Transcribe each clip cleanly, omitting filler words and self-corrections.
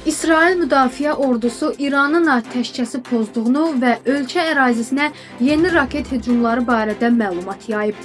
İsrail Müdafiə Ordusu İranın atəşkəsi pozduğunu və ölkə ərazisinə yeni raket hücumları barədə məlumat yayıb.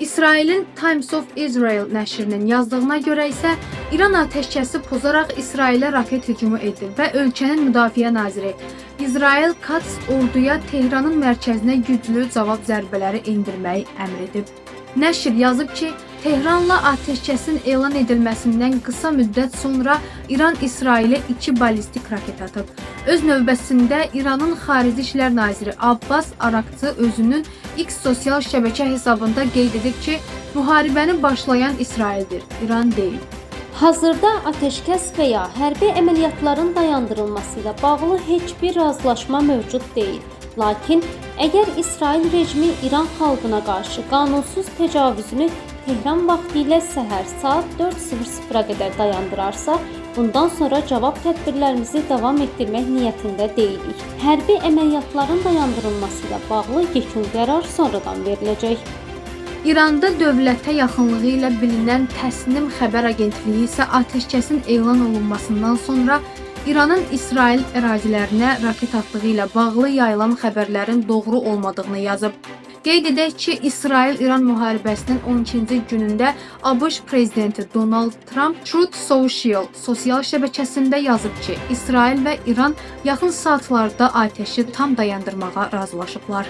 İsrailin Times of Israel nəşrinin yazdığına görə isə İran atəşkəsi pozaraq İsrailə raket hücumu edib və ölkənin müdafiə naziri İsrail Katz orduya Tehranın mərkəzinə güclü cavab zərbələri endirməyi əmr edib. Nəşr yazıb ki, Tehranla atəşkəsin elan edilməsindən qısa müddət sonra İran İsrailə 2 ballistik raket atıb. Öz növbəsində İranın Xarici İşlər Naziri Abbas Araqçı özünün X sosial şəbəkə hesabında qeyd edib ki, müharibəni başlayan İsraildir, İran deyil. Hazırda ateşkəs və ya hərbi əməliyyatların dayandırılması ilə bağlı heç bir razılaşma mövcud deyil. Lakin əgər İsrail rejimi İran xalqına qarşı qanunsuz təcavüzünü Tehran vaxtı ilə səhər saat 4:00-a qədər dayandırarsa, bundan sonra cavab tədbirlərimizi davam etdirmək niyyətində deyilik. Hərbi əməliyyatların dayandırılması ilə bağlı yekun qərar sonradan veriləcək. İranda dövlətə yaxınlığı ilə bilinən Təsnim xəbər agentliyi isə atəşkəsin elan olunmasından sonra İranın İsrail ərazilərinə raket atdığı ilə bağlı yayılan xəbərlərin doğru olmadığını yazıb. Qeyd edək ki, İsrail-İran müharibəsinin 12-ci günündə ABŞ prezidenti Donald Trump Truth Social sosial şəbəkəsində yazıb ki, İsrail və İran yaxın saatlarda atəşi tam dayandırmağa razılaşıblar.